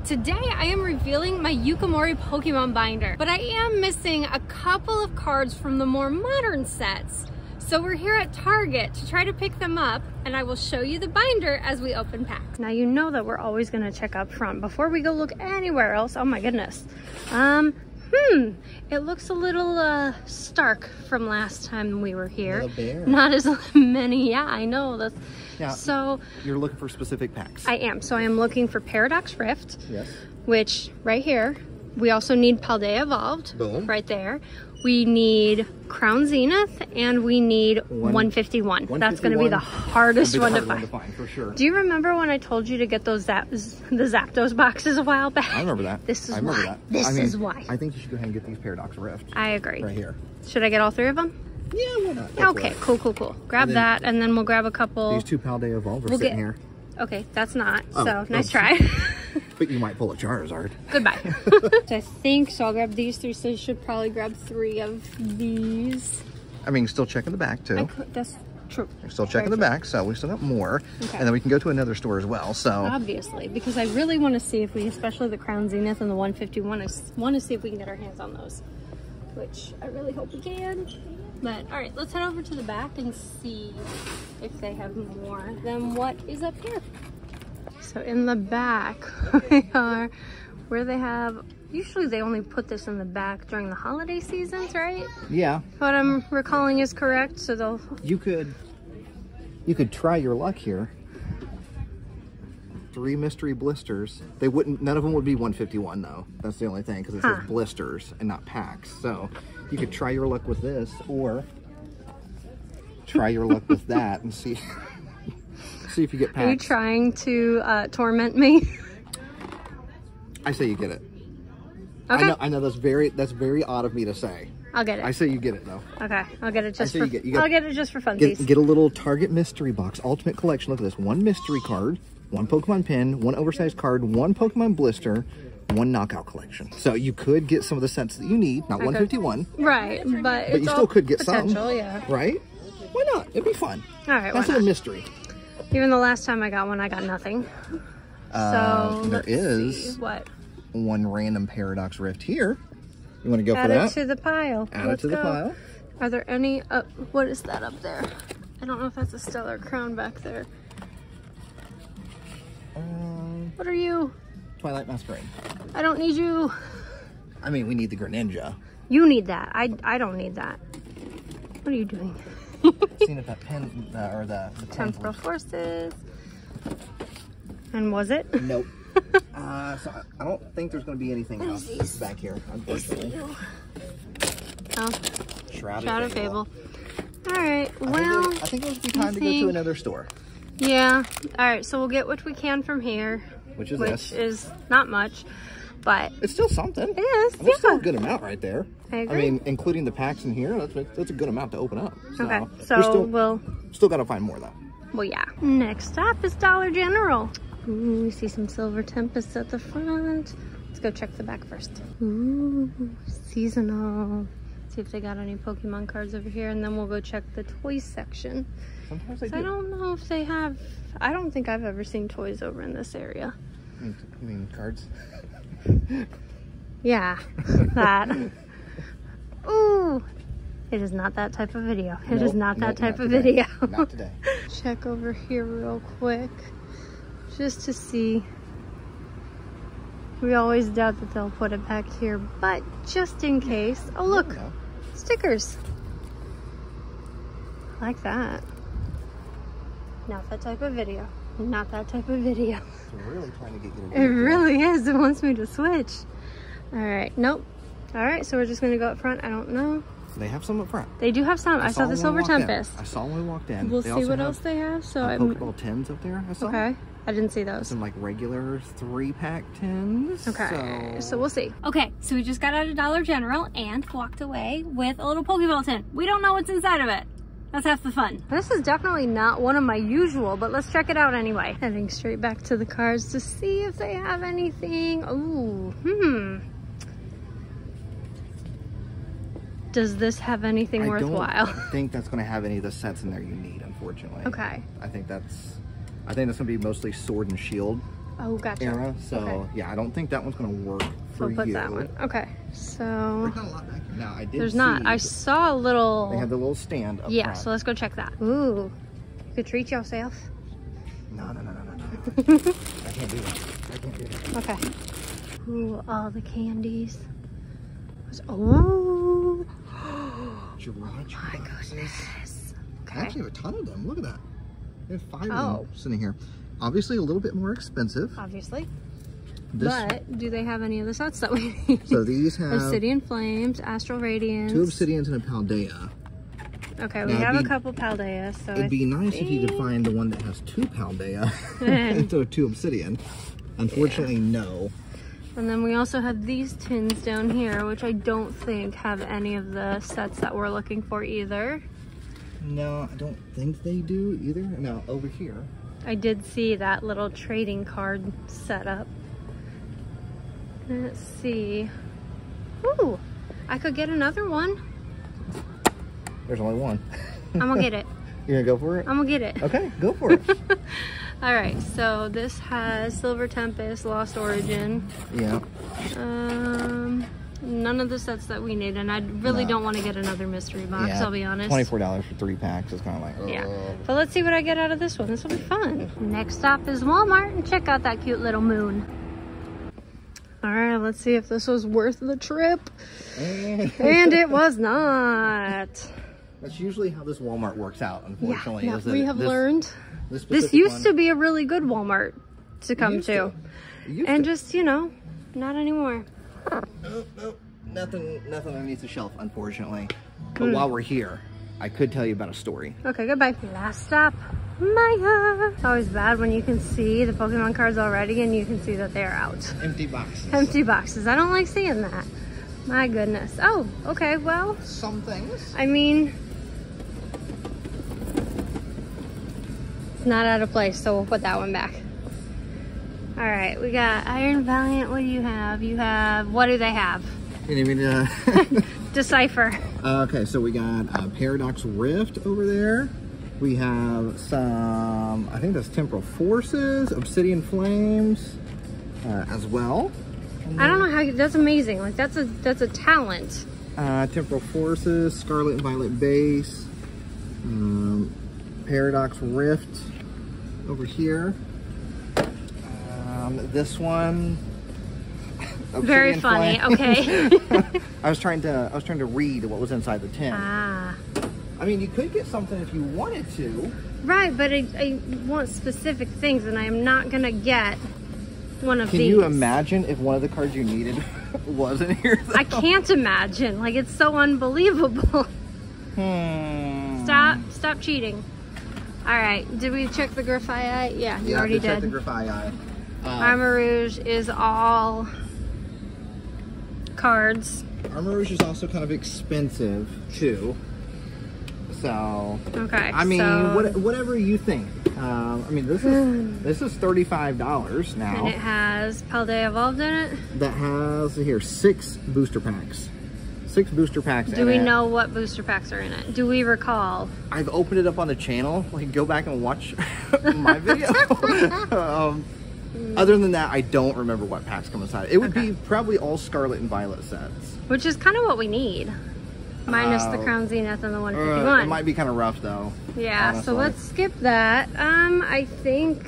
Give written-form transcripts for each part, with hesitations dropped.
Today I am revealing my Yukimori Pokemon binder, but I am missing a couple of cards from the more modern sets. So we're here at Target to try to pick them up, and I will show you the binder as we open packs. Now you know that we're always gonna check up front before we go look anywhere else. Oh my goodness. It looks a little stark from last time we were here. Not as many, yeah, I know. That's, yeah, so you're looking for specific packs. I am. So I am looking for Paradox Rift. Yes. Which, right here. We also need Paldea Evolved. Boom. Right there. We need Crown Zenith, and we need 151. That's going to be the hardest one to find. For sure. Do you remember when I told you to get those the Zapdos boxes a while back? I remember that. This is why. This is why. I think you should go ahead and get these Paradox Rift. I agree. Right here. Should I get all three of them? Yeah, why not? Okay, cool. Grab that, and then we'll grab a couple. These two Paldea Evolved are sitting here. Okay, that's not. So, nice try. But you might pull a Charizard. Goodbye. I think so. I'll grab these three, so you should probably grab 3 of these. I mean, still checking the back, too. That's true. You're still checking the back, so we still got more. Okay. And then we can go to another store as well, so. Obviously, because I really want to see if we, especially the Crown Zenith and the 151, I want to see if we can get our hands on those. Which I really hope we can. But, all right, let's head over to the back and see if they have more than what is up here. So in the back, we are where they have, usually they only put this in the back during the holiday seasons, right? Yeah. What I'm recalling is correct, so they'll... You could try your luck here. 3 mystery blisters. They wouldn't, none of them would be 151 though. That's the only thing, because it says blisters and not packs. So you could try your luck with this, or try your luck with that and see if you get packs. Are you trying to torment me? I say you get it. Okay. I know that's very odd of me to say. I'll get it. I say you get it though. Okay, I'll get it just for. I'll get it just for funsies. Get a little Target mystery box, Ultimate Collection. Look at this: 1 mystery card, 1 Pokemon pin, 1 oversized card, 1 Pokemon blister, 1 knockout collection. So you could get some of the sets that you need, not 151. Right, but you still could get some. Yeah. Right? Why not? It'd be fun. All right. That's a little mystery. Even the last time I got one, I got nothing. So there is what? 1 random Paradox Rift here. You want to go for that? Add it to the pile. Add it to the pile. Are there any? What is that up there? I don't know if that's a Stellar Crown back there. What are you? Twilight Masquerade. I don't need you. I mean, we need the Greninja. You need that. I don't need that. What are you doing? Seeing if that pen or the Temporal Forces. And was it? Nope. So I don't think there's going to be anything else back here, unfortunately. Oh, Shroud of Fable. All right. Well, I think it would be time to go to another store. Yeah. All right. So we'll get what we can from here, which is not much, but it's still something. It is. That's still a good amount right there. I agree. I mean, including the packs in here, that's a good amount to open up. So okay. So we'll still got to find more though. Well, yeah. Next stop is Dollar General. Ooh, we see some Silver Tempests at the front. Let's go check the back first. Ooh, seasonal. See if they got any Pokemon cards over here, and then we'll go check the toys section. Sometimes they do. I don't know if they have. I don't think I've ever seen toys over in this area. You mean cards? Yeah, that. Ooh, it is not that type of video. It is not that type of video. Not today. Check over here real quick, just to see. We always doubt that they'll put it back here, but just in case. Oh look, stickers. I like that. Not that type of video. Not that type of video. It's really trying to get you to It really is. It wants me to switch. All right. Nope. All right. So we're just going to go up front. I don't know. They have some up front. They do have some. I saw the Silver Tempest. I saw when we walked in. We'll see what else they have. So I'm Pokeball tins up there. I saw. Okay. I didn't see those. Some like regular 3-pack tins. Okay. So we'll see. Okay. So we just got out of Dollar General and walked away with a little Pokeball tin. We don't know what's inside of it. That's half the fun. This is definitely not one of my usual, but let's check it out anyway. Heading straight back to the cards to see if they have anything. Ooh, Does this have anything worthwhile? I don't think that's going to have any of the sets in there you need, unfortunately. Okay. I think that's going to be mostly Sword and Shield Oh, gotcha. era. So Okay. yeah, I don't think that one's gonna work for We'll put you. that one. Okay, so There's not a lot back here. Now I did there's see not. I saw a little. they have the little stand up Yeah, front. so let's go check that. Ooh, you could treat yourself. No. I can't do that. I can't do that. Okay. Ooh, all the candies. Oh. Garage My boxes. goodness. I Okay. actually have a ton of them. Look at that. There's 5 Oh. of them sitting here. Obviously a little bit more expensive. Obviously. This, But do they have any of the sets that we need? so these have Obsidian Flames, Astral Radiance. 2 Obsidians and a Paldea. Okay, we Now, have it'd a couple Paldeas. So It'd be nice if you could find the one that has 2 Paldea instead of 2 Obsidian. Unfortunately, no. And then we also have these tins down here, which I don't think have any of the sets that we're looking for either. No, I don't think they do either. Now, over here. I did see that little trading card setup. Let's see. Ooh, I could get another one. There's only one. I'm gonna get it. You're gonna go for it? I'm gonna get it. Okay, go for it. All right, so this has Silver Tempest, Lost Origin. Yeah. None of the sets that we need, and I really don't want to get another mystery box, Yeah, I'll be honest. $24 for 3 packs is kind of like, oh. Yeah, but let's see what I get out of this one. This will be fun. Next stop is Walmart, and check out that cute little moon. All right, let's see if this was worth the trip. And it was not. That's usually how this Walmart works out, unfortunately. Yeah, is that we have learned. This This used to be a really good Walmart to come to. And just, you know, not anymore. Nope. Nothing underneath the shelf, unfortunately. But while we're here, I could tell you about a story. Okay, goodbye. Last stop, Maya. It's always bad when you can see the Pokemon cards already and you can see that they're out. Empty boxes. Empty boxes. I don't like seeing that. My goodness. Oh, okay, well. Some things. I mean, it's not out of place, so we'll put that one back. All right, we got Iron Valiant. What do you have? You have, what do they have? You need me to... Decipher. Okay, so we got Paradox Rift over there. We have some, I think that's Temporal Forces, Obsidian Flames as well. I don't know how, that's amazing. Like, that's a talent. Temporal Forces, Scarlet and Violet Base, Paradox Rift over here. This one, Very Obsidian funny. Flame. Okay. I was trying to read what was inside the tin. Ah. I mean, you could get something if you wanted to. Right, but I want specific things, and I am not gonna get one of these. Can you imagine if one of the cards you needed wasn't here? Though? I can't imagine. Like, it's so unbelievable. Stop cheating. All right, did we check the Grafaiite? Yeah, you already did. The Grafaiite. Armarouge is all cards. Armarouge is also kind of expensive too. So Okay. I mean, so, whatever you think. I mean, this is $35 now. and it has Paldea Evolved in it. That has here 6 booster packs. 6 booster packs. Do we know what booster packs are in it? Do we recall? I've opened it up on the channel. Like, go back and watch my video. Other than that, I don't remember what packs come inside. It would be probably all Scarlet and Violet sets. Which is kind of what we need. Minus the Crown Zenith and the 151. It might be kind of rough though. Yeah, honestly. so let's skip that. I think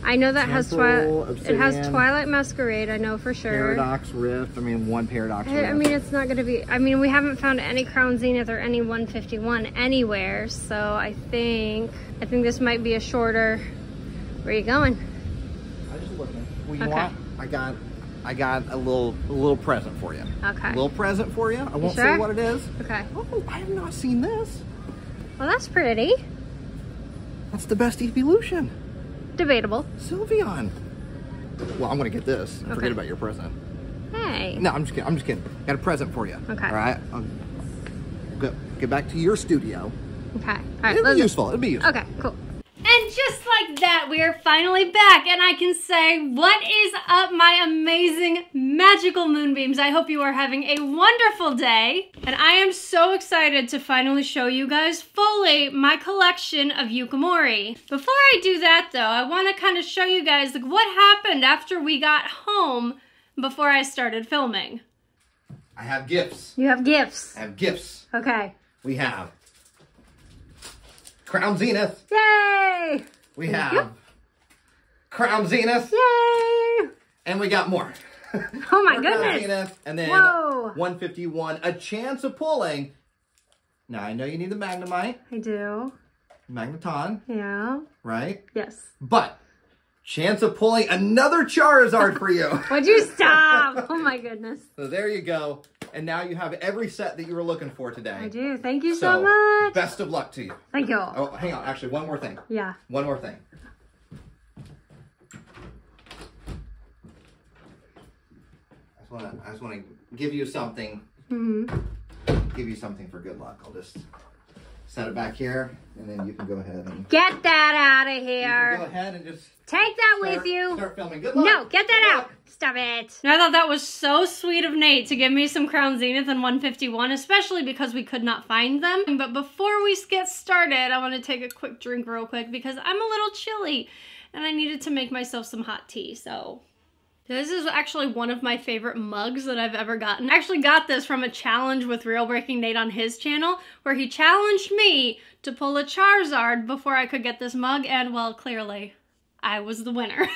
I know that Temporal, has it has Obsidian, Twilight Masquerade, I know for sure. Paradox Rift. I mean, one Paradox Rift. I mean, it's not going to be, I mean, we haven't found any Crown Zenith or any 151 anywhere, so I think this might be a shorter. Where are you going? I'm just looking. Well, you Okay. want? I got a little present for you. Okay. A little present for you. I won't sure? say what it is. Okay. Oh, I have not seen this. Well, that's pretty. That's the best evolution. Debatable. Sylveon. Well, I'm gonna get this. And Okay. forget about your present. Hey. No, I'm just kidding. Got a present for you. Okay. All right. I'll get back to your studio. Okay. All right. It'll be useful. It'll be useful. Okay, cool. And just like that, we are finally back, and I can say, what is up, my amazing, magical moonbeams. I hope you are having a wonderful day. And I am so excited to finally show you guys fully my collection of Yukamori. Before I do that though, I want to kind of show you guys like what happened after we got home before I started filming. I have gifts. You have gifts. I have gifts. Okay. We have Crown Zenith. Yay! We have Crown Zenith. Yay! And we got more. Oh my goodness. Crown Zenith, and then Whoa. 151. A chance of pulling. Now, I know you need the Magnemite. I do. Magneton. Yeah. Right? Yes. But, chance of pulling another Charizard for you. Would you stop? Oh my goodness. So there you go. And now you have every set that you were looking for today. I do. Thank you so much. Best of luck to you. Thank you. Oh, hang on. Actually, one more thing. Yeah. One more thing. I just want to give you something. Give you something for good luck. I'll just set it back here, and then you can go ahead and Get that out of you here. can go ahead and just Take that with you. Start filming. Good luck. No, get that Good out. luck. Stop it. I thought that was so sweet of Nate to give me some Crown Zenith and 151, especially because we could not find them. But before we get started, I want to take a quick drink real quick because I'm a little chilly and I needed to make myself some hot tea. So this is actually one of my favorite mugs that I've ever gotten. I actually got this from a challenge with Real Breaking Nate on his channel where he challenged me to pull a Charizard before I could get this mug, and well, clearly I was the winner.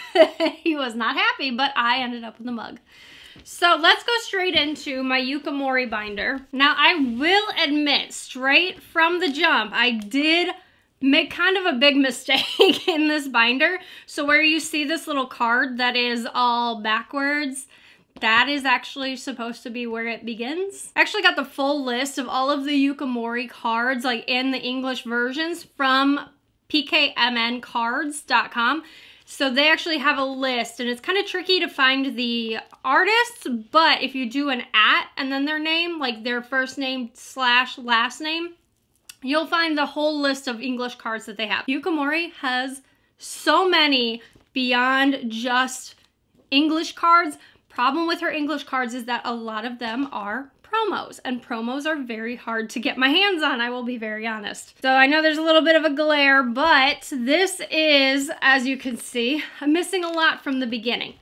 He was not happy, but I ended up with the mug. So let's go straight into my Yukamori binder. Now I will admit, straight from the jump, I did make kind of a big mistake in this binder. So where you see this little card that is all backwards, that is actually supposed to be where it begins. I actually got the full list of all of the Yukamori cards, like in the English versions, from pkmncards.com. So they actually have a list, and it's kind of tricky to find the artists, but if you do an @ and then their name, like their first name / last name, you'll find the whole list of English cards that they have. Yukamori has so many beyond just English cards. Problem with her English cards is that a lot of them are promos, and promos are very hard to get my hands on, I will be very honest. So I know there's a little bit of a glare, but this is, as you can see, I'm missing a lot from the beginning.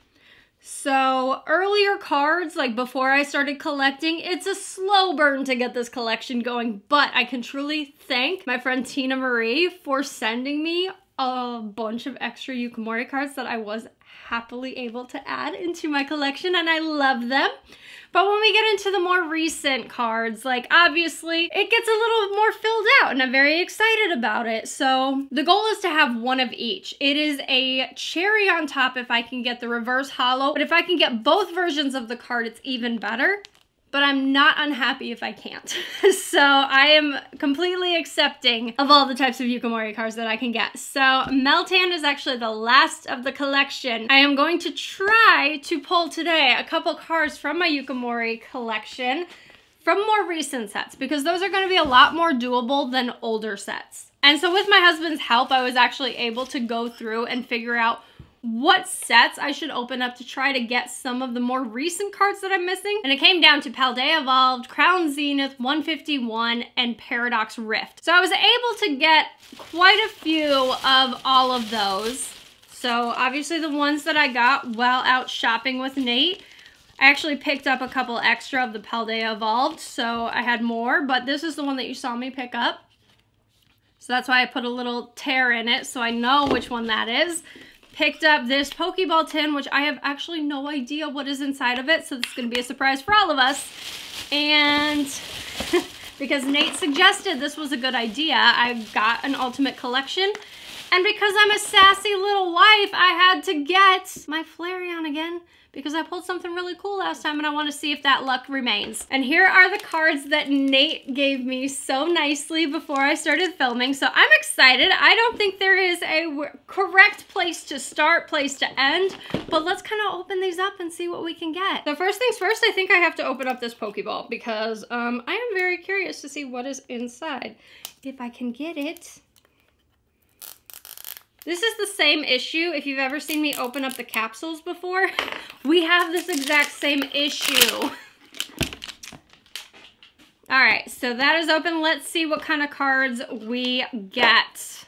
So earlier cards, like before I started collecting, it's a slow burn to get this collection going, but I can truly thank my friend Tina Marie for sending me a bunch of extra Yukamori cards that I was happily able to add into my collection, and I love them. But when we get into the more recent cards, like obviously it gets a little more filled out and I'm very excited about it. So the goal is to have one of each. It is a cherry on top if I can get the reverse holo, but if I can get both versions of the card, it's even better. But I'm not unhappy if I can't. So I am completely accepting of all the types of Yukamori cards that I can get. So Meltan is actually the last of the collection. I am going to try to pull today a couple cards from my Yukamori collection from more recent sets, because those are going to be a lot more doable than older sets. And so with my husband's help, I was actually able to go through and figure out what sets I should open up to try to get some of the more recent cards that I'm missing. And it came down to Paldea Evolved, Crown Zenith, 151, and Paradox Rift. So I was able to get quite a few of all of those. So obviously the ones that I got while out shopping with Nate, I actually picked up a couple extra of the Paldea Evolved, so I had more, but this is the one that you saw me pick up. So that's why I put a little tear in it so I know which one that is. Picked up this Pokeball tin, which I have actually no idea what is inside of it, so this is going to be a surprise for all of us. And because Nate suggested this was a good idea, I got an Ultimate Collection. And because I'm a sassy little wife, I had to get my Flareon again, because I pulled something really cool last time and I want to see if that luck remains. And here are the cards that Nate gave me so nicely before I started filming. So I'm excited. I don't think there is a correct place to start, place to end, but let's kind of open these up and see what we can get. So first things first, I think I have to open up this Pokeball because I am very curious to see what is inside. If I can get it. This is the same issue. If you've ever seen me open up the capsules before, we have this exact same issue. All right, so that is open. Let's see what kind of cards we get.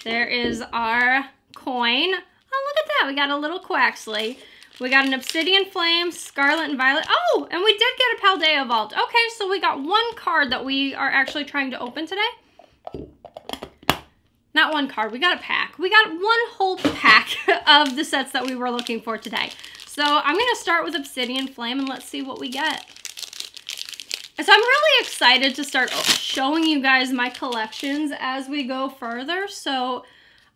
There is our coin. Oh, look at that. We got a little Quaxley. We got an Obsidian Flame, Scarlet and Violet. Oh, and we did get a Paldea Vault. Okay, so we got one card that we are actually trying to open today. Not one card, we got a pack. We got one whole pack of the sets that we were looking for today. So I'm gonna start with Obsidian Flame and let's see what we get. So I'm really excited to start showing you guys my collections as we go further. So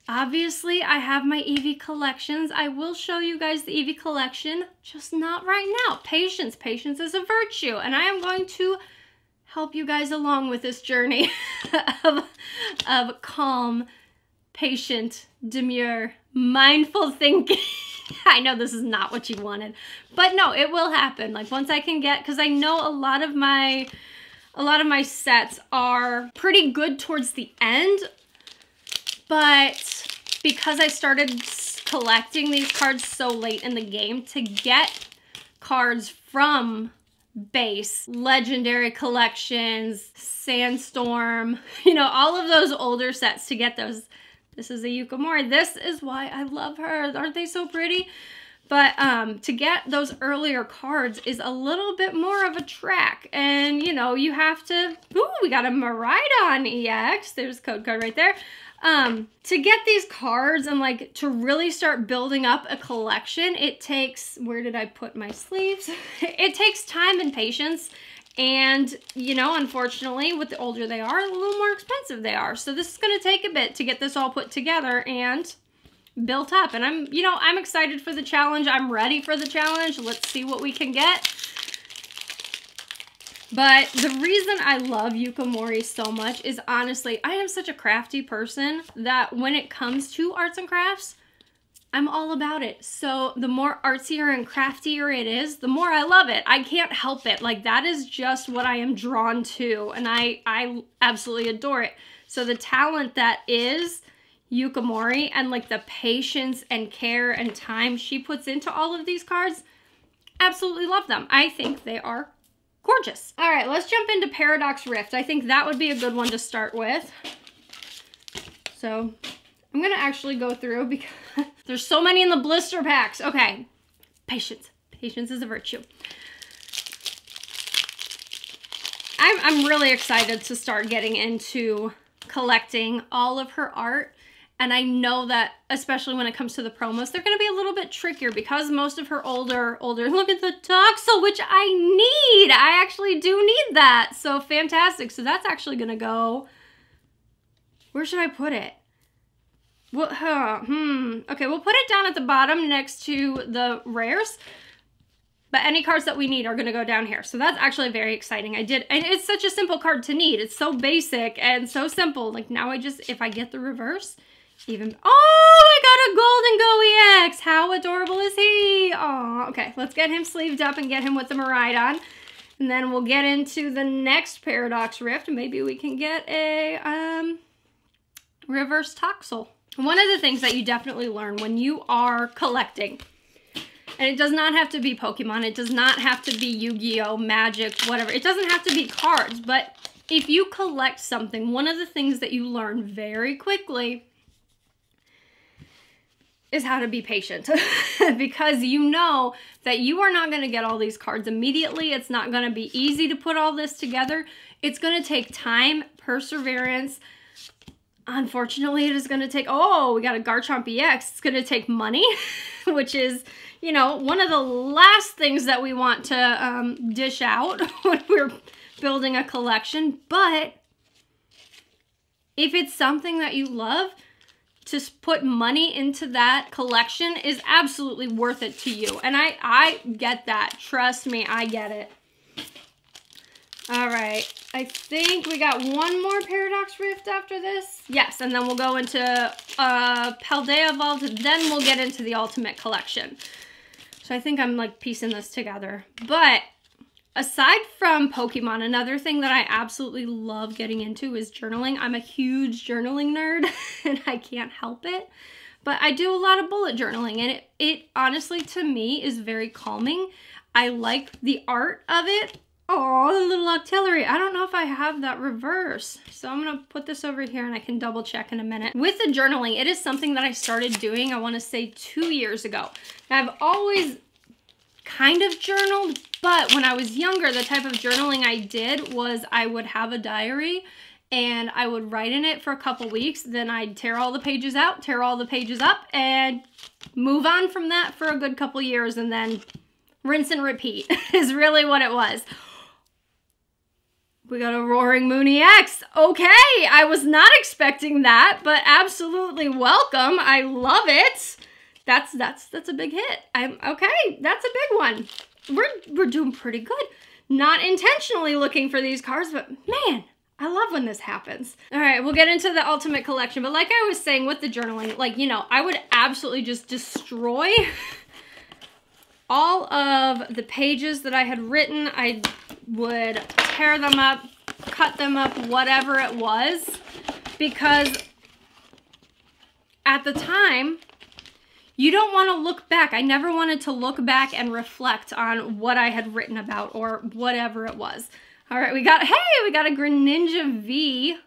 obviously I have my Eevee collections. I will show you guys the Eevee collection, just not right now. Patience, patience is a virtue. And I am going to help you guys along with this journey of calm, patient, demure, mindful thinking. I know this is not what you wanted, but no, it will happen. Like once I can get, because I know a lot of my sets are pretty good towards the end, but because I started collecting these cards so late in the game, to get cards from base, legendary collections, Sandstorm, you know, all of those older sets, to get those. This is a Yukimori. This is why I love her. Aren't they so pretty? But to get those earlier cards is a little bit more of a track. And, you know, you have to... Ooh, we got a Miraidon EX. There's a code card right there. To get these cards and, like, to really start building up a collection, it takes... Where did I put my sleeves? It takes time and patience. And, you know, unfortunately, with the older they are, a little more expensive they are. So this is going to take a bit to get this all put together and built up. And I'm excited for the challenge. I'm ready for the challenge. Let's see what we can get. But the reason I love Yukimori so much is, honestly, I am such a crafty person that when it comes to arts and crafts, I'm all about it. So the more artsier and craftier it is, the more I love it. I can't help it. Like, that is just what I am drawn to, and I absolutely adore it. So the talent that is Yukimori, and like the patience and care and time she puts into all of these cards, absolutely love them. I think they are gorgeous. All right, let's jump into Paradox Rift. I think that would be a good one to start with. So I'm gonna actually go through because there's so many in the blister packs. Okay, patience. Patience is a virtue. I'm really excited to start getting into collecting all of her art. And I know that, especially when it comes to the promos, they're going to be a little bit trickier because most of her older, look at the Toxel, which I need. I actually do need that. So fantastic. So that's actually going to go, where should I put it? Well, okay, we'll put it down at the bottom next to the rares. But any cards that we need are going to go down here. So that's actually very exciting. And it's such a simple card to need. It's so basic and so simple. Like now if I get the reverse, even, oh, I got a Golden Go EX. How adorable is he? Oh, okay, let's get him sleeved up and get him with the Miraidon. And then we'll get into the next Paradox Rift. Maybe we can get a reverse Toxel. One of the things that you definitely learn when you are collecting, and it does not have to be Pokemon, it does not have to be Yu-Gi-Oh, Magic, whatever. It doesn't have to be cards, but if you collect something, one of the things that you learn very quickly is how to be patient. Because you know that you are not going to get all these cards immediately. It's not going to be easy to put all this together. It's going to take time, perseverance. Unfortunately, it is going to take, oh, we got a Garchomp EX. It's going to take money, which is, you know, one of the last things that we want to dish out when we're building a collection. But if it's something that you love, to put money into that collection is absolutely worth it to you. And I get that. Trust me, I get it. All right, I think we got one more Paradox Rift after this. Yes, and then we'll go into Paldea Vault, then we'll get into the Ultimate Collection. So I think I'm like piecing this together. But aside from Pokemon, another thing that I absolutely love getting into is journaling. I'm a huge journaling nerd and I can't help it. But I do a lot of bullet journaling, and it honestly, to me, is very calming. I like the art of it. Oh, the little Octillery. I don't know if I have that reverse. So I'm going to put this over here and I can double check in a minute. With the journaling, it is something that I started doing, I want to say 2 years ago. Now, I've always kind of journaled, but when I was younger, the type of journaling I did was I would have a diary and I would write in it for a couple weeks. Then I'd tear all the pages out, tear all the pages up, and move on from that for a good couple years, and then rinse and repeat is really what it was. We got a Roaring Moon EX. Okay, I was not expecting that, but absolutely welcome. I love it. That's a big hit. Okay, that's a big one. We're doing pretty good. Not intentionally looking for these cards, but man, I love when this happens. All right, we'll get into the Ultimate Collection, but like I was saying with the journaling, like, you know, I would absolutely just destroy all of the pages that I had written. I would tear them up, cut them up, whatever it was, because at the time, you don't want to look back. I never wanted to look back and reflect on what I had written about or whatever it was. All right, we got a Greninja V.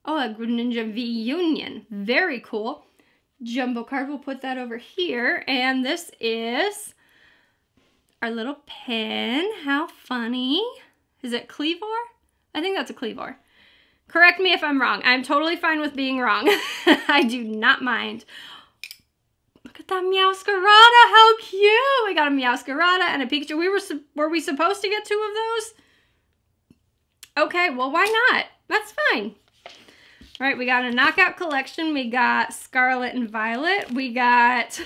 Oh, a Greninja V Union. Very cool. Jumbo card, we'll put that over here. And this is our little pin. How funny. Is it Kleavor? I think that's a Kleavor. Correct me if I'm wrong. I'm totally fine with being wrong. I do not mind. Look at that Meowscarada. How cute. We got a Meowscarada and a Pikachu. Were we supposed to get 2 of those? Okay, well, why not? That's fine. All right, we got a Knockout Collection. We got Scarlet and Violet. We got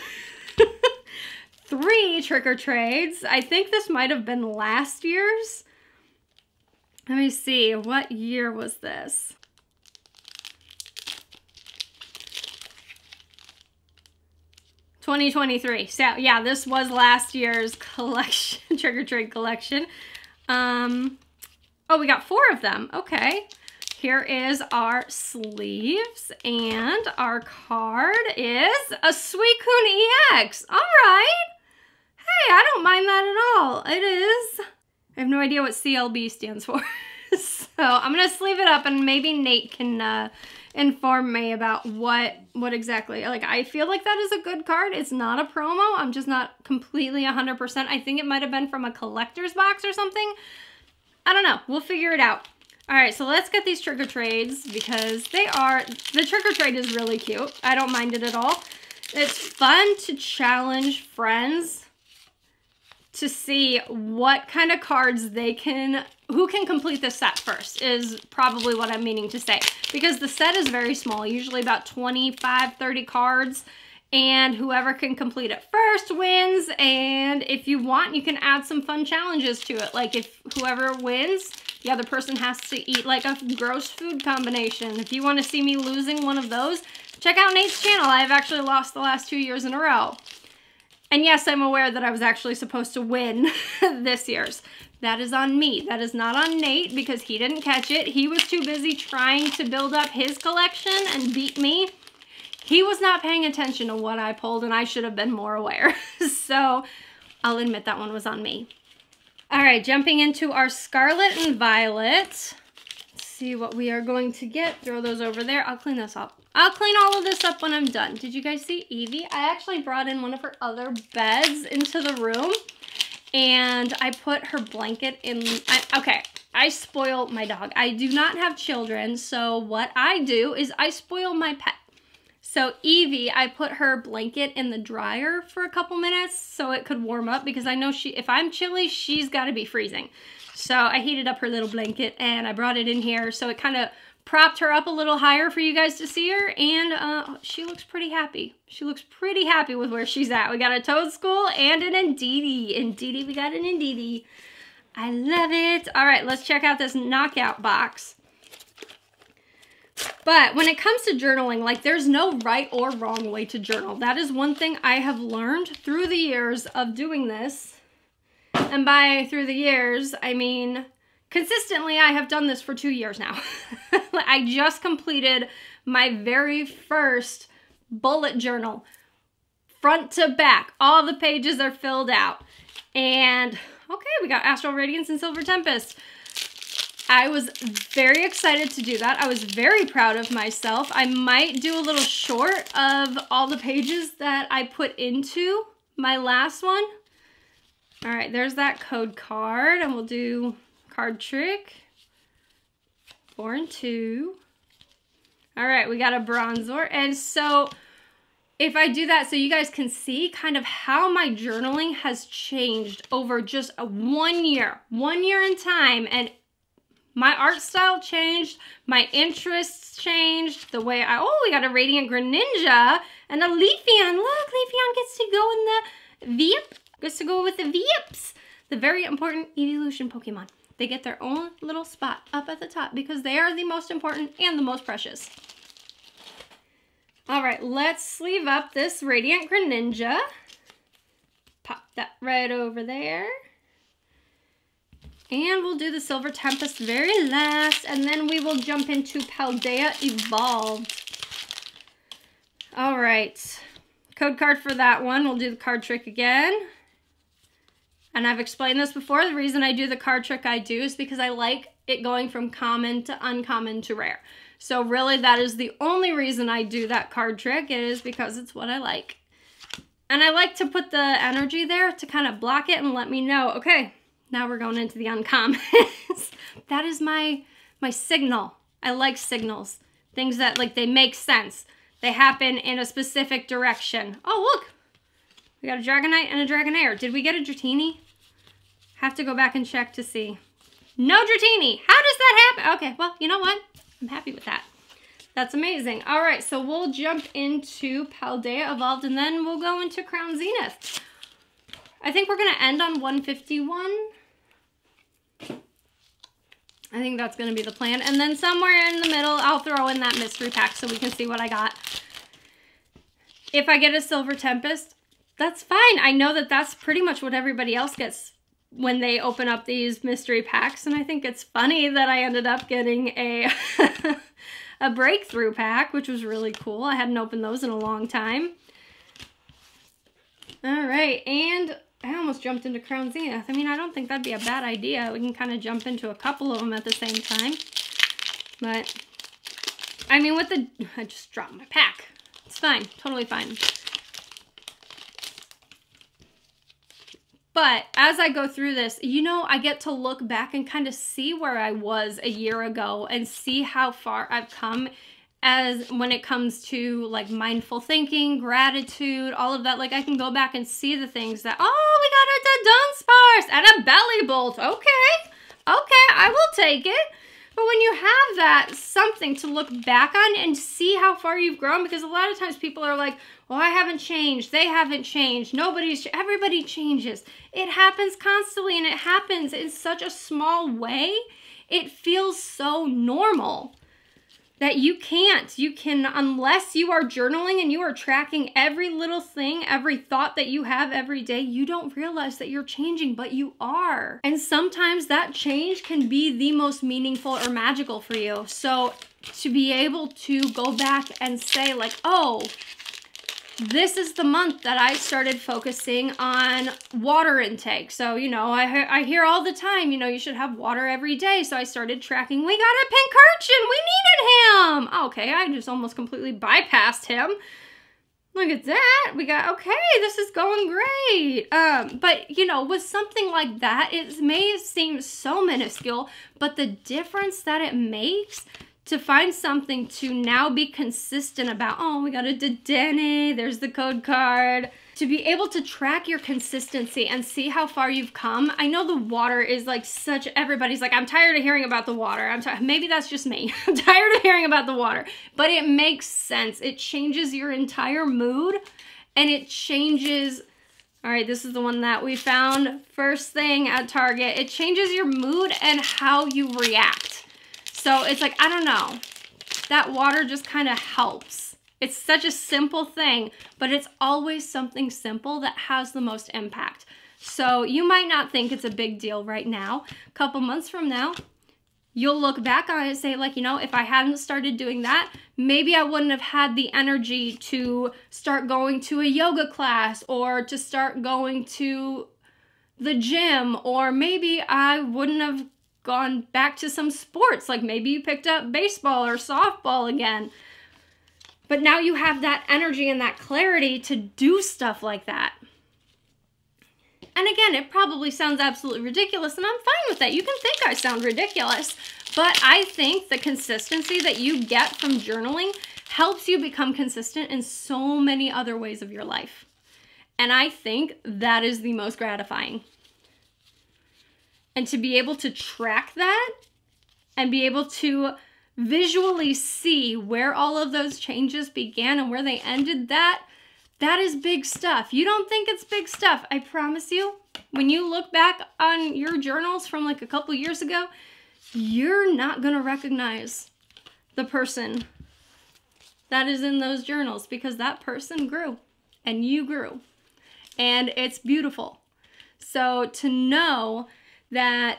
3 Trick or Trades. I think this might have been last year's. Let me see. What year was this? $2023. So yeah, this was last year's collection, Trick or Trade collection. Oh, we got 4 of them. Okay. Here is our sleeves, and our card is a Suicune EX. All right. Hey, I don't mind that at all. It is. I have no idea what CLB stands for. So I'm going to sleeve it up, and maybe Nate can inform me about what exactly. Like, I feel like that is a good card. It's not a promo. I'm just not completely 100%. I think it might have been from a collector's box or something. I don't know. We'll figure it out. All right, so let's get these Trick or Trades because the Trick or Trade is really cute. I don't mind it at all. It's fun to challenge friends to see what kind of cards who can complete the set first is probably what I'm meaning to say. Because the set is very small, usually about 25, 30 cards. And whoever can complete it first wins. And if you want, you can add some fun challenges to it. Like if whoever wins, the other person has to eat like a gross food combination. If you want to see me losing one of those, check out Nate's channel. I've actually lost the last 2 years in a row. And yes, I'm aware that I was actually supposed to win this year's. That is on me. That is not on Nate because he didn't catch it. He was too busy trying to build up his collection and beat me. He was not paying attention to what I pulled, and I should have been more aware. So I'll admit that one was on me. All right, jumping into our Scarlet and Violet. Let's see what we are going to get. Throw those over there. I'll clean this up. I'll clean all of this up when I'm done. Did you guys see Evie? I actually brought in one of her other beds into the room, and I put her blanket in. Okay, I spoil my dog. I do not have children, so what I do is I spoil my pet. So Evie, I put her blanket in the dryer for a couple minutes so it could warm up because I know if I'm chilly, she's got to be freezing. So I heated up her little blanket and I brought it in here so it kind of propped her up a little higher for you guys to see her, and she looks pretty happy. She looks pretty happy with where she's at. We got a Toadstool and an Indeedee. Indeedee, we got an Indeedee. I love it. All right, let's check out this knockout box. But when it comes to journaling, like there's no right or wrong way to journal. That is one thing I have learned through the years of doing this. And by through the years, I mean, consistently, I have done this for 2 years now. I just completed my very first bullet journal, front to back. All the pages are filled out. And okay, we got Astral Radiance and Silver Tempest. I was very excited to do that. I was very proud of myself. I might do a little short of all the pages that I put into my last one. All right, there's that code card, and we'll do card trick, 4 and 2. All right, we got a Bronzor. And so if I do that so you guys can see kind of how my journaling has changed over just a 1 year in time, and my art style changed, my interests changed, the way oh, we got a Radiant Greninja and a Leafeon. Look, Leafeon gets to go in the Veep, gets to go with the Veeps, the very important evolution Pokemon. They get their own little spot up at the top because they are the most important and the most precious. All right, let's sleeve up this Radiant Greninja. Pop that right over there. And we'll do the Silver Tempest very last, and then we will jump into Paldea Evolved. All right, code card for that one. We'll do the card trick again. And I've explained this before. The reason I do the card trick I do is because I like it going from common to uncommon to rare. So really that is the only reason I do that card trick. It is because it's what I like. And I like to put the energy there to kind of block it and let me know, okay, now we're going into the uncommons. That is my signal. I like signals. Things that, like, they make sense. They happen in a specific direction. Oh, look. We got a Dragonite and a Dragonair. Did we get a Dratini? Have to go back and check to see. No Dratini. How does that happen? Okay, well, you know what? I'm happy with that. That's amazing. All right, so we'll jump into Paldea Evolved, and then we'll go into Crown Zenith. I think we're going to end on 151. I think that's going to be the plan. And then somewhere in the middle, I'll throw in that mystery pack so we can see what I got. If I get a Silver Tempest, that's fine. I know that that's pretty much what everybody else gets when they open up these mystery packs. And I think it's funny that I ended up getting a, a breakthrough pack, which was really cool. I hadn't opened those in a long time. All right, and I almost jumped into Crown Zenith. I mean, I don't think that'd be a bad idea. We can kind of jump into a couple of them at the same time. But, I mean, with the... I just dropped my pack. It's fine. Totally fine. But as I go through this, you know, I get to look back and kind of see where I was a year ago and see how far I've come as when it comes to like mindful thinking, gratitude, all of that. Like I can go back and see the things that, oh, we got a Dunsparce and a Belly Bolt. Okay, I will take it. But when you have that, something to look back on and see how far you've grown, because a lot of times people are like, well, I haven't changed. They haven't changed. Everybody changes. It happens constantly, and it happens in such a small way. It feels so normal that you can, unless you are journaling and you are tracking every little thing, every thought that you have every day, you don't realize that you're changing, but you are. And sometimes that change can be the most meaningful or magical for you. So to be able to go back and say like, oh, this is the month that I started focusing on water intake. So, you know, I hear all the time, you know, you should have water every day. So I started tracking, we got a Pincurchin, we needed him. Okay, I just almost completely bypassed him. Look at that. We got, okay, this is going great. But, you know, with something like that, it may seem so minuscule, but the difference that it makes to find something to now be consistent about, oh, we got a Dedenne, there's the code card. To be able to track your consistency and see how far you've come. I know the water is like such, everybody's like, I'm tired of hearing about the water. Maybe that's just me. I'm tired of hearing about the water. But it makes sense. It changes your entire mood, and it changes, all right, this is the one that we found first thing at Target. It changes your mood and how you react. So it's like, I don't know, that water just kind of helps. It's such a simple thing, but it's always something simple that has the most impact. So you might not think it's a big deal right now. A couple months from now, you'll look back on it and say, like, you know, if I hadn't started doing that, maybe I wouldn't have had the energy to start going to a yoga class or to start going to the gym, or maybe I wouldn't have gone back to some sports. Like maybe you picked up baseball or softball again. But now you have that energy and that clarity to do stuff like that. And again, it probably sounds absolutely ridiculous, and I'm fine with that. You can think I sound ridiculous, but I think the consistency that you get from journaling helps you become consistent in so many other ways of your life. And I think that is the most gratifying. And to be able to track that and be able to visually see where all of those changes began and where they ended, that is big stuff. You don't think it's big stuff. I promise you, when you look back on your journals from like a couple years ago, you're not going to recognize the person that is in those journals, because that person grew and you grew, and it's beautiful. So to know that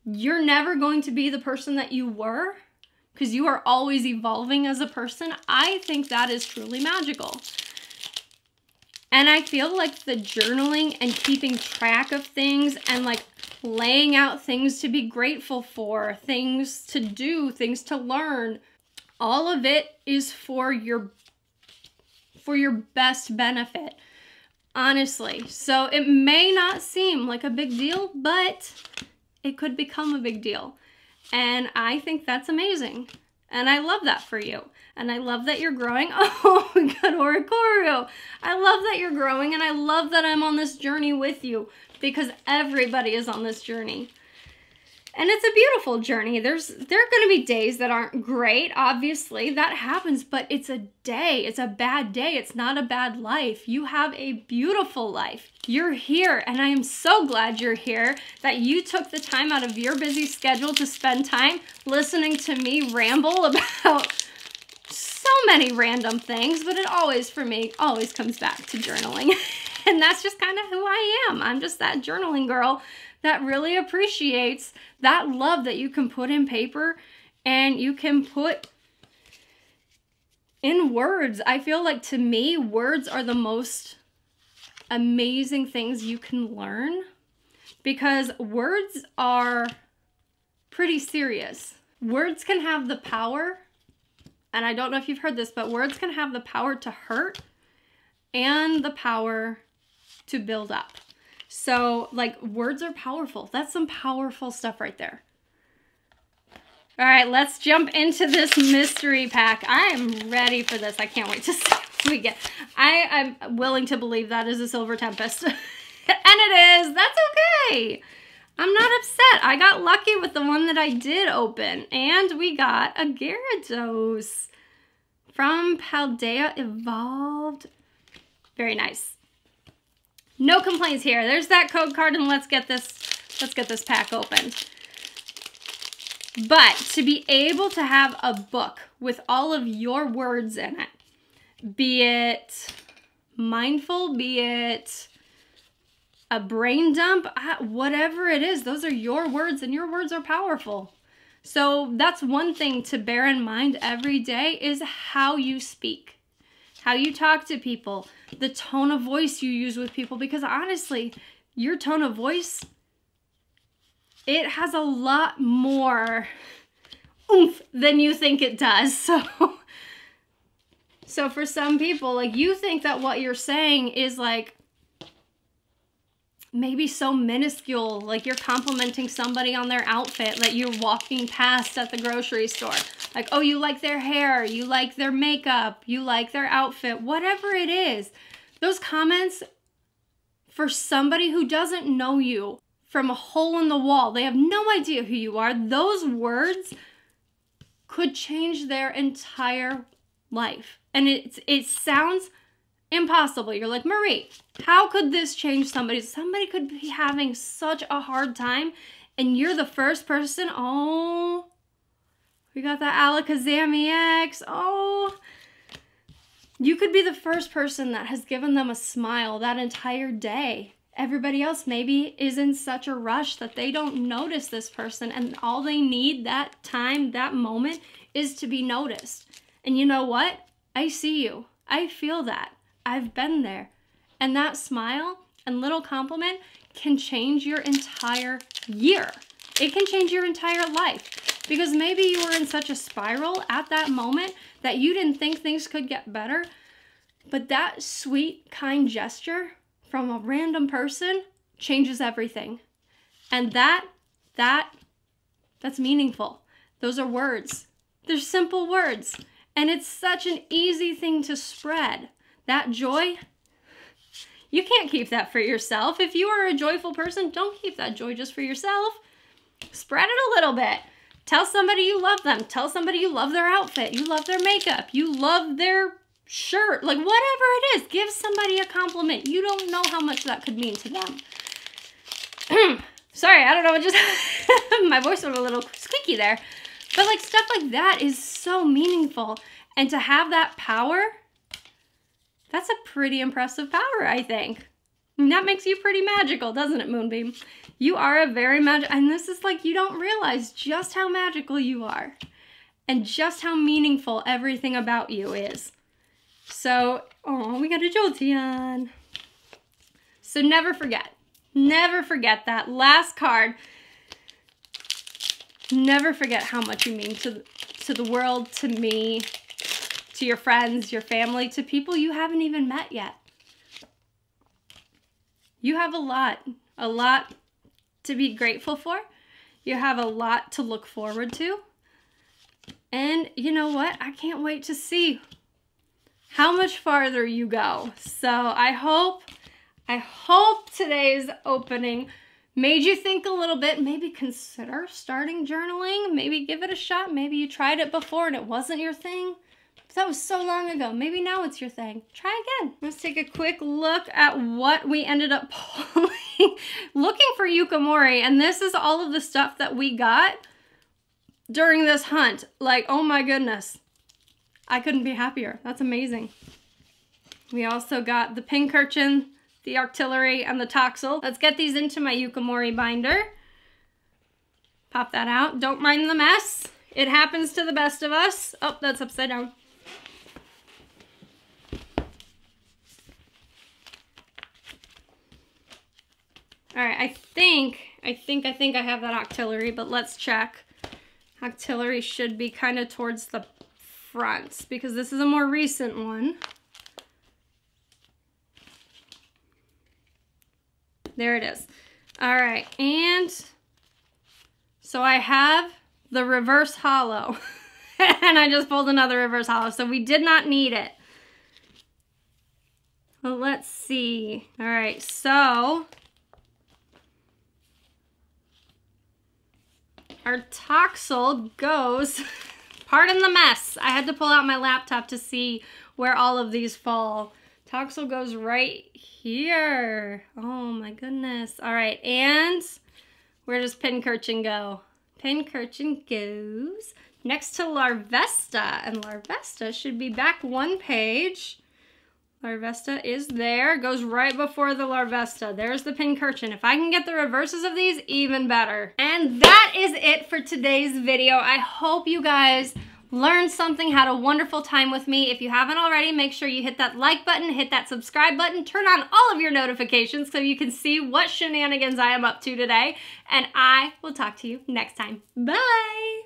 you're never going to be the person that you were, because you are always evolving as a person, I think that is truly magical. And I feel like the journaling and keeping track of things and like laying out things to be grateful for, things to do, things to learn, all of it is for your best benefit, honestly. So it may not seem like a big deal, but it could become a big deal. And I think that's amazing. And I love that for you. And I love that you're growing. Oh, we got Orikoru. I love that you're growing, and I love that I'm on this journey with you, because everybody is on this journey. And it's a beautiful journey. There are going to be days that aren't great, obviously. That happens, but it's a day. It's a bad day. It's not a bad life. You have a beautiful life. You're here, and I am so glad you're here, that you took the time out of your busy schedule to spend time listening to me ramble about so many random things, but it always, for me, always comes back to journaling. And that's just kind of who I am. I'm just that journaling girl that really appreciates that love that you can put in paper and you can put in words. I feel like, to me, words are the most amazing things you can learn, because words are pretty serious. Words can have the power, and I don't know if you've heard this, but words can have the power to hurt and the power to build up. So, like, words are powerful. That's some powerful stuff right there. All right, let's jump into this mystery pack. I am ready for this. I can't wait to see what we get. I am willing to believe that is a Silver Tempest. And it is. That's okay. I'm not upset. I got lucky with the one that I did open. And we got a Gyarados from Paldea Evolved. Very nice. No complaints here. There's that code card, and let's get this pack opened. But to be able to have a book with all of your words in it, be it mindful, be it a brain dump, whatever it is, those are your words, and your words are powerful. So that's one thing to bear in mind every day, is how you speak, how you talk to people, the tone of voice you use with people, because honestly, your tone of voice, it has a lot more oomph than you think it does. So for some people, like, you think that what you're saying is like maybe so minuscule, like you're complimenting somebody on their outfit that you're walking past at the grocery store. Like, oh, you like their hair, you like their makeup, you like their outfit, whatever it is. Those comments, for somebody who doesn't know you from a hole in the wall, they have no idea who you are, those words could change their entire life. And it sounds impossible. You're like, Marie, how could this change somebody? Somebody could be having such a hard time, and you're the first person. Oh, we got the Alakazam EX. Oh, you could be the first person that has given them a smile that entire day. Everybody else maybe is in such a rush that they don't notice this person, and all they need that time, that moment, is to be noticed. And you know what? I see you. I feel that. I've been there. And that smile and little compliment can change your entire year. It can change your entire life. Because maybe you were in such a spiral at that moment that you didn't think things could get better. But that sweet, kind gesture from a random person changes everything. And that's meaningful. Those are words. They're simple words. And it's such an easy thing to spread. That joy, you can't keep that for yourself. If you are a joyful person, don't keep that joy just for yourself. Spread it a little bit. Tell somebody you love them. Tell somebody you love their outfit. You love their makeup. You love their shirt. Like whatever it is, give somebody a compliment. You don't know how much that could mean to them. Sorry, I don't know, just my voice went a little squeaky there. But like stuff like that is so meaningful. And to have that power, that's a pretty impressive power, I think. And that makes you pretty magical, doesn't it, Moonbeam? You are a very magical, and this is like, you don't realize just how magical you are and just how meaningful everything about you is. So, oh, we got a Jolteon. So never forget that last card. Never forget how much you mean to the world, to me, to your friends, your family, to people you haven't even met yet. You have a lot to be grateful for. You have a lot to look forward to. And you know what? I can't wait to see how much farther you go. So I hope today's opening made you think a little bit, maybe consider starting journaling, maybe give it a shot. Maybe you tried it before and it wasn't your thing. That was so long ago. Maybe now it's your thing. Try again. Let's take a quick look at what we ended up pulling. Looking for Yukimori, and this is all of the stuff that we got during this hunt. Like, oh my goodness. I couldn't be happier. That's amazing. We also got the Pincurchin, the Octillery, and the Toxel. Let's get these into my Yukimori binder. Pop that out. Don't mind the mess. It happens to the best of us. Oh, that's upside down. All right, I think I have that Octillery, but let's check. Octillery should be kind of towards the front because this is a more recent one. There it is. All right, and so I have the reverse holo and I just pulled another reverse holo, so we did not need it. Well, let's see. All right, so our Toxel goes, pardon the mess. I had to pull out my laptop to see where all of these fall. Toxel goes right here. Oh my goodness. All right, and where does Pincurchin go? Pincurchin goes next to Larvesta, and Larvesta should be back one page. Larvesta is there, goes right before the Larvesta. There's the Pincurchin. If I can get the reverses of these, even better. And that is it for today's video. I hope you guys learned something, had a wonderful time with me. If you haven't already, make sure you hit that like button, hit that subscribe button, turn on all of your notifications so you can see what shenanigans I am up to today. And I will talk to you next time. Bye!